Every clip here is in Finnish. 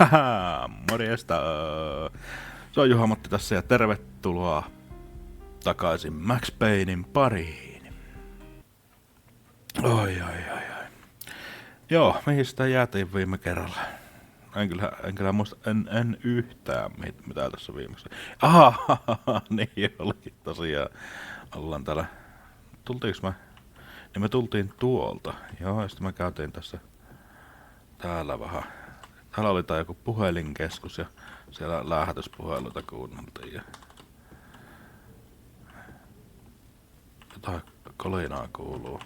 Haha, morjesta. Se on Juha-Matti tässä ja tervetuloa takaisin Max Paynein pariin. Oi. Joo, mihin sitä jäätiin viime kerralla? En kyllä muista, en yhtään mitä tässä viimeksi. Aha, niin olikin tosiaan. Ollaan täällä. Tultiinko me? Niin me tultiin tuolta. Joo, ja sitten me käytiin tässä täällä vähän. Täällä oli tää joku puhelinkeskus ja siellä lähestyspuheluita kuunneltiin ja jotain kolinaa kuuluu.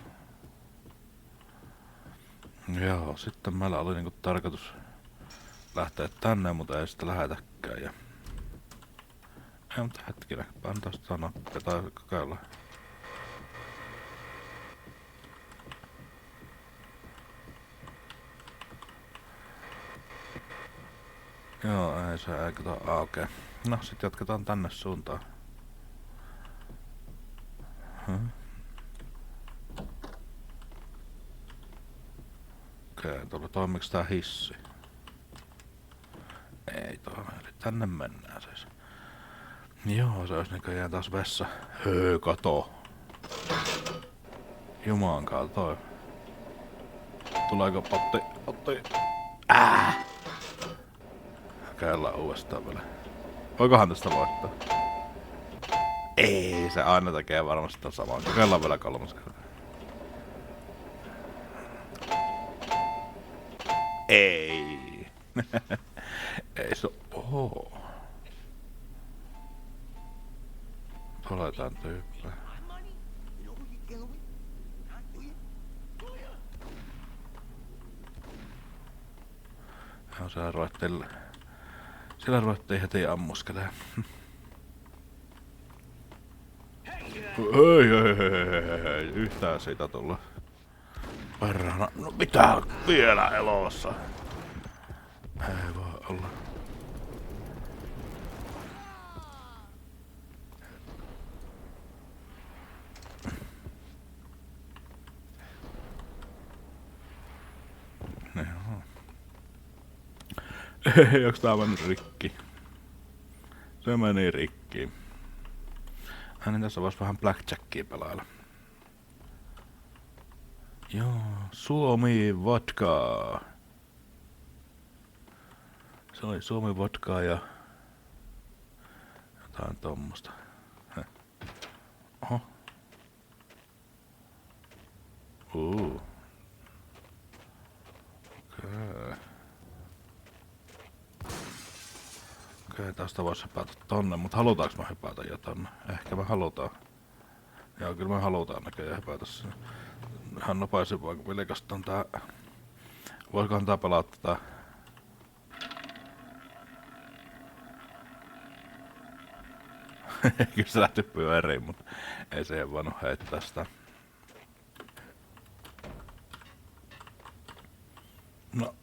Joo, sitten meillä oli niinku tarkoitus lähteä tänne, mutta ei sitten lähetäkään ja... Ei, mutta hetkinen, antaisi sanoa, tai kokeilla. Joo, ei se ei kato aukee. No, sit jatketaan tänne suuntaan. Okei, tuolla toimiks tää hissi? Ei toimi, eli tänne mennään siis. Joo, se olisi näköjään taas vessa. Kato. Jumaan toi. Tuleeko potti? Kokeillaan uudestaan vielä. Voikohan tästä voittaa? Ei, se aina tekee varmasti ton saman. Kokeillaan vielä kolmas kertaa. Ei. Ei se oo. Tuolla jotain tyyppää. Joo, siellä ruvettiin heti ammuskeleen. Ei, yhtään siitä tullut. Perhana, no mitä vielä elossa? Ei voi olla. Joo. Ei, onks tää mennyt rikki? Se meni rikki. Niin tässä vois vähän blackjackia pelailla. Joo, Suomi vodkaa. Se oli Suomi vodkaa ja jotain tommosta. Oho. Okei, tästä vois hypätä tonne, mut halutaanko me hypätä jo tonne? Ehkä me halutaan. Joo, kyllä me halutaan näköjään hypätä sinne. Ihan nopaisin vaan, kun vilkastaan tää... Voikohan tää pelaa tätä... Kyllä se lähti pyöriin, mut ei se voinut heittää sitä. No.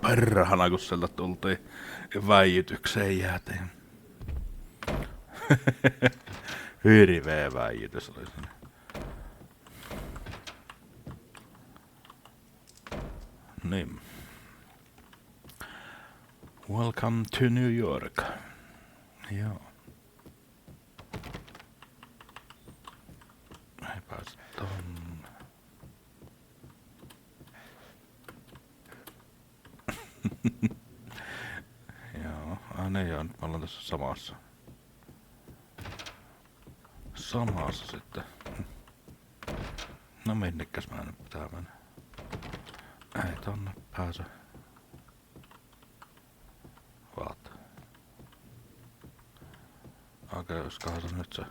Perhana, kun sieltä tultiin väijytykseen jäätiin. Hirveä väijytys oli sinne. Niin. Welcome to New York. Joo. Ei pääse tonne. Joo, joo, nyt me ollaan tässä samassa. Samassa sitten. No minnekäs mä nyt pitää mennä? Ei tonne pääse. What? Okei, olisikohan se nyt se?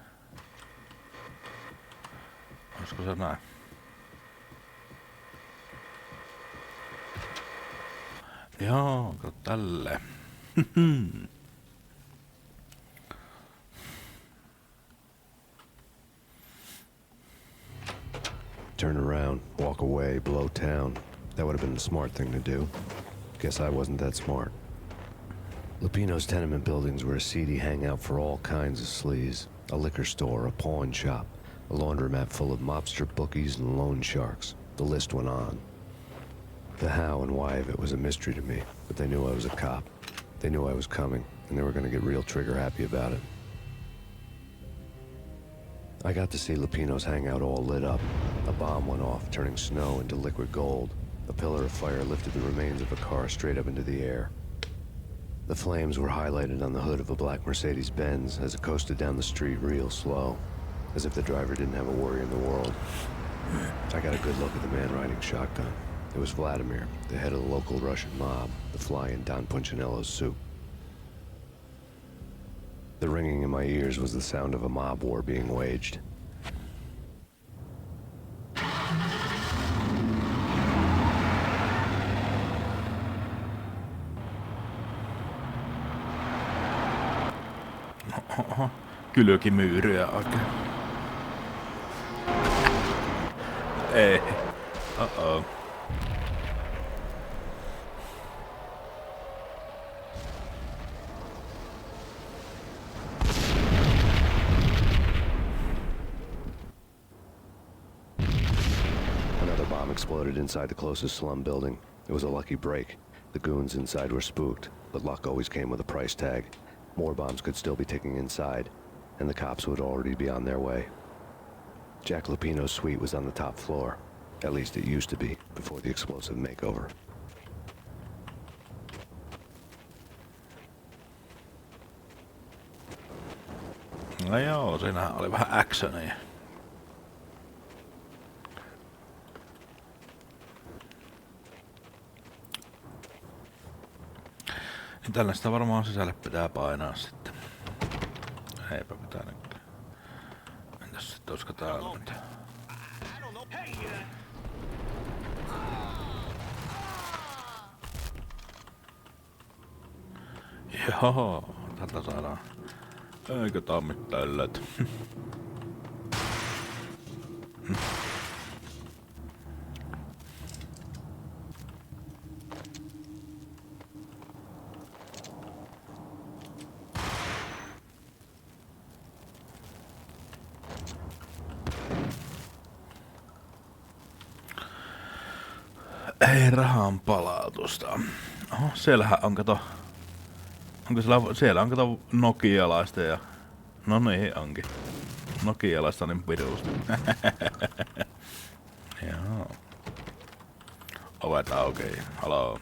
Olisiko se näin? Joo, kato tälle. turn around, walk away, blow town. That would have been the smart thing to do. Guess I wasn't that smart. Lupino's tenement buildings were a seedy hangout for all kinds of sleaze. A liquor store, a pawn shop, a laundromat full of mobster bookies and loan sharks. The list went on. The how and why of it was a mystery to me, but they knew I was a cop. They knew I was coming, and they were going to get real trigger happy about it. I got to see Lupino's hangout all lit up. A bomb went off, turning snow into liquid gold. A pillar of fire lifted the remains of a car straight up into the air. The flames were highlighted on the hood of a black Mercedes-Benz as it coasted down the street real slow, as if the driver didn't have a worry in the world. I got a good look at the man riding shotgun. It was Vladimir, the head of the local Russian mob, the fly in Don Punchinello's soup. The ringing in my ears was the sound of a mob war being waged. Oho, kylkimyyryä oikein. Ei. Uh-oh. Another bomb exploded inside the closest slum building. It was a lucky break. The goons inside were spooked, but luck always came with a price tag. More bombs could still be ticking inside, and the cops would already be on their way. Jack Lupino's suite was on the top floor. At least it used to be, before the explosive makeover. No joo, siinähän oli vähän actionia. Niin tällaista varmaan sisälle pitää painaa sitten. Eipä pitänyt. Entäs sitten olisiko täällä mitään? Joo, tältä saadaan. Eikö tää oo mitään yllätä? Ei rahan palautusta. Oho, siellähän on kato. Onko siellä on kato nokialaista ja... No niin onkin. Nokialaista niin piruusti. Joo. Ovet auki. Haloo.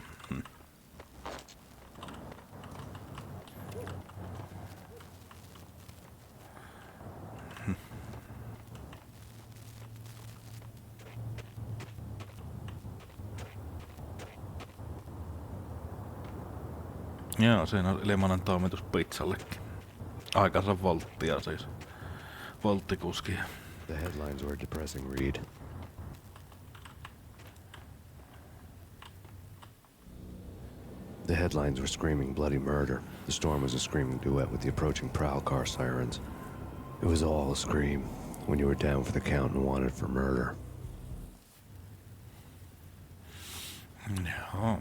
Joo, siinä on ilmainen toimitus pizzallekin. Aikansa volttia siis. Volttikuskia. The headlines were a depressing read. The headlines were screaming bloody murder. The storm was a screaming duet with the approaching prowl car sirens. It was all a scream when you were down for the count and wanted for murder. Joo.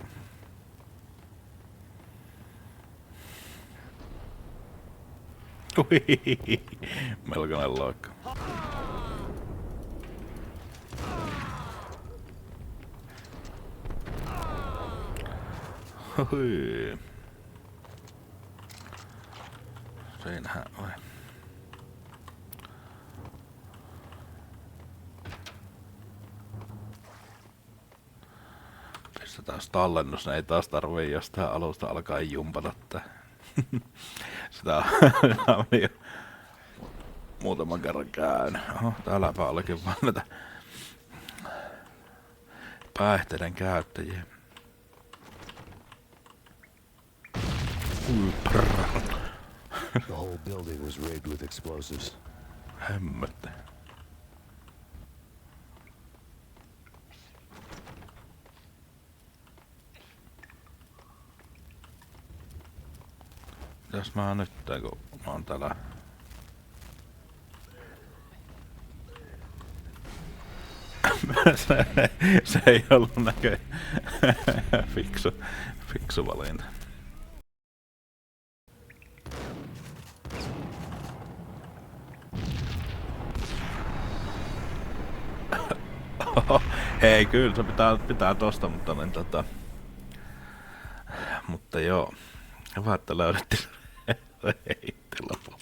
Melkoinen loikka. Hui. Siinähän oli. Pistetään tallennus, ne ei taas tarvii jostain alusta alkaa jumpata tää. Sitä on jo muutaman kerran käynyt. Oho, täälläpä olikin vaan näitä päihteiden käyttäjiä. The whole building was rigged with explosives. Hemmetti. Mitäs mä nyt teen, kun mä oon täällä... se ei ollut fiksu valinta. Ei, kyllä se pitää tosta, mutta mutta joo. Hyvä, että löydettiin se heitti lopulta.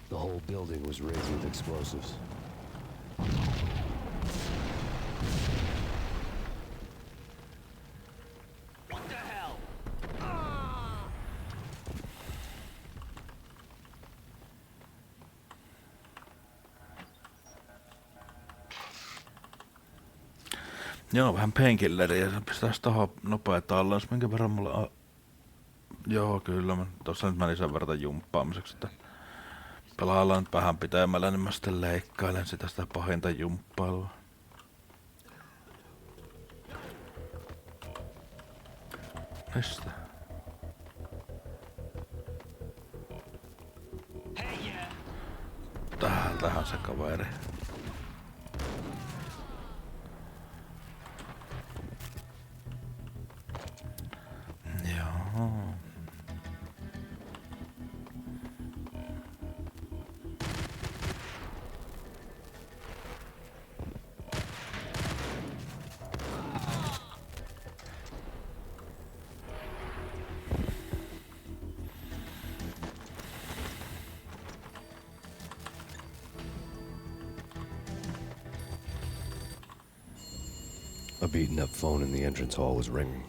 The whole building was rigged with explosives. What the hell? Joo, vähän painkilleria. Se pistäis tohon nopea talleus. Minkä verran mulla on... Joo, kyllä. Tossa nyt meni sen verran jumppaamiseksi, että... Pelaillaan nyt vähän pitemmällä, niin mä sitten leikkailen sitä pahinta jumppailua. Mistä? Täältähän se kaveri. Joo. A beaten-up phone in the entrance hall was ringing.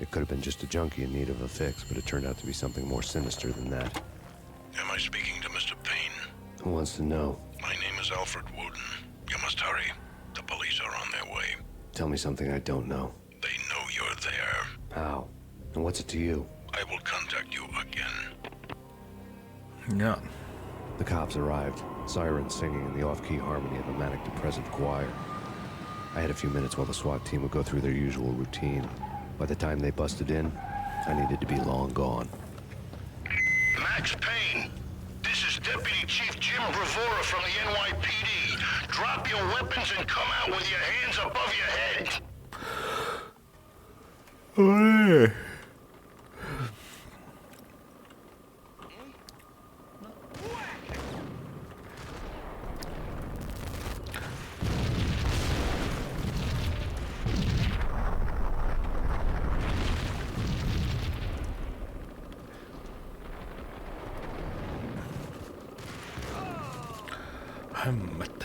It could have been just a junkie in need of a fix, but it turned out to be something more sinister than that. Am I speaking to Mr. Payne? Who wants to know? My name is Alfred Wooden. You must hurry. The police are on their way. Tell me something I don't know. They know you're there. How? And what's it to you? I will contact you again. Yeah. The cops arrived, sirens singing in the off-key harmony of a manic-depressive choir. I had a few minutes while the SWAT team would go through their usual routine. By the time they busted in, I needed to be long gone. Max Payne, this is Deputy Chief Jim Bravura from the NYPD. Drop your weapons and come out with your hands above your head. Hämmet.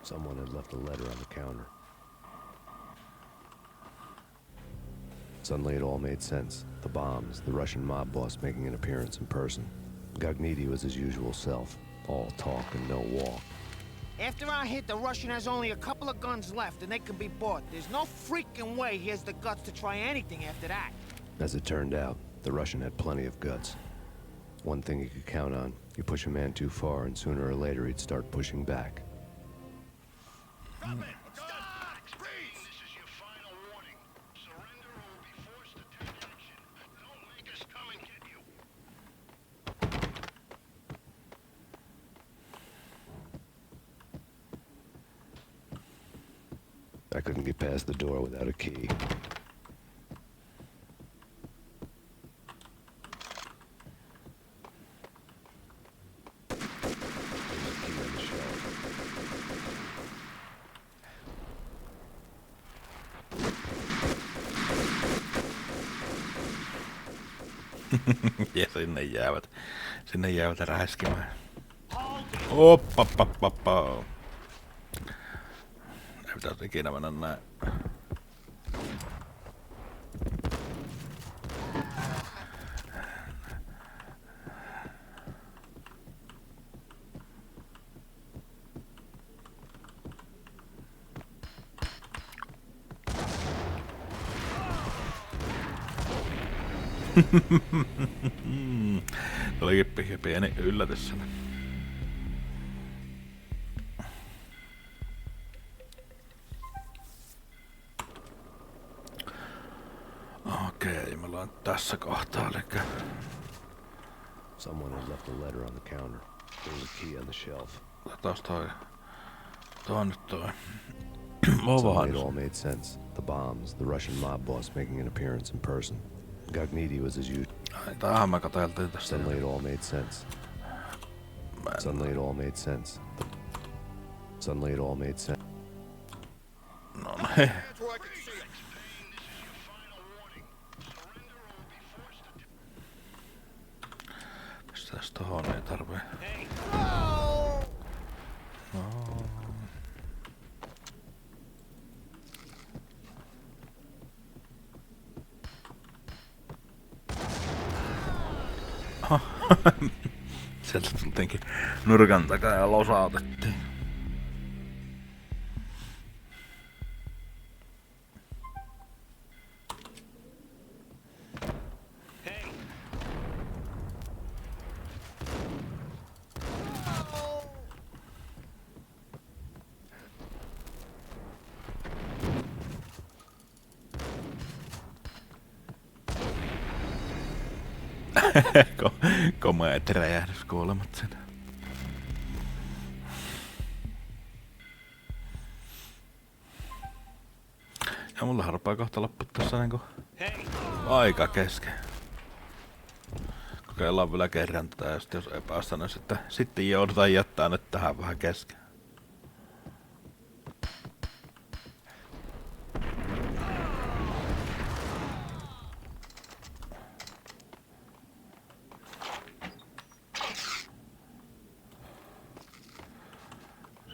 Someone had left a letter on the counter. Suddenly it all made sense. The bombs, the Russian mob boss making an appearance in person. Gognitti was his usual self. All talk and no walk. After our hit, the Russian has only a couple of guns left, and they can be bought. There's no freaking way he has the guts to try anything after that. As it turned out, the Russian had plenty of guts. One thing you could count on, you push a man too far and sooner or later he'd start pushing back. Drop it! Stop! Freeze! This is your final warning. Surrender or we'll be forced to take action. Don't make us come and get you. I couldn't get past the door without a key. Ja sinne jäävät räiskimään. Oppapapappa. Ei pitäisi ikinä mennä näin. Olikin pieni yllätys. Okei, me ollaan tässä kohtaa, elikkä... Someone had left a letter on the counter. There was a key on the shelf. Taas toi... Tuo on nyt toi... Suddenly it all Ovahannus. made sense. The bombs, the Russian mob boss making an appearance in person. Gognitti was as usual. Ai, tämähän me katseltiin tästä. Suddenly it all made sense. Suddenly it all made sense. Suddenly it all made sense. No niin. Pistäis tohon, ei tarvii. No. Sieltä tultiinkin nurkan takaa ja losautettiin. Komeet räjähdyskuolemat sen. Ja mulla harpaa kohta loppu tässä niinku aika kesken. Kokeillaan vielä kerran tätä ja sit jos ei päästä, niin sitten joudutaan jättää nyt tähän vähän kesken.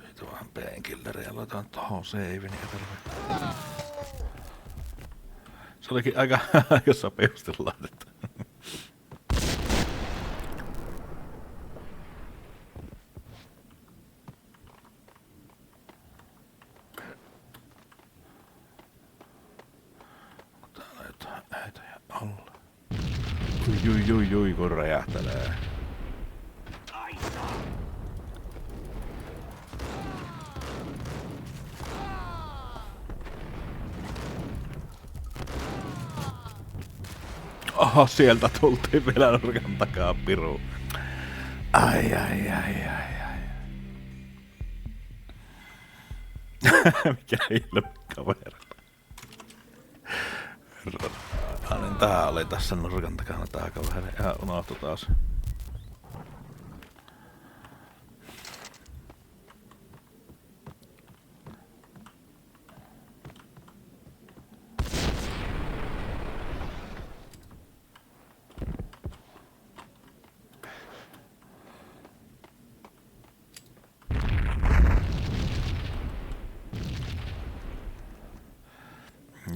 Siitä vähän painkilleria laitetaan tohon save, niin tarvii. Se olikin aika sopivasti laitettu. Täällä jotain äitöjä alla. Ui, kun räjähtelee. Oho, sieltä tultiin vielä nurkan takaa piruun. Ai. Mikä ilmi kaveri. Niin tää oli tässä nurkan takana tää kaveri. Ja unohtu taas.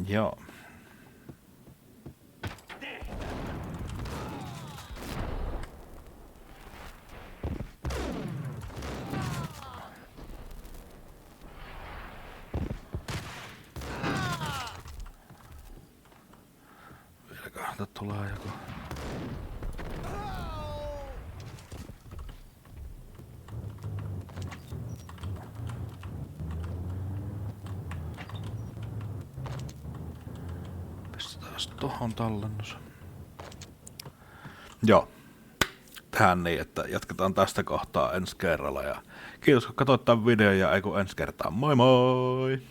Joo. Vielä kahta tulee joku. Pistetään tohon tallennus. Joo. Tähän niin, että jatketaan tästä kohtaa ensi kerralla. Ja kiitos kun katsoit tämän videon ja ei kun ensi kertaan. Moi moi!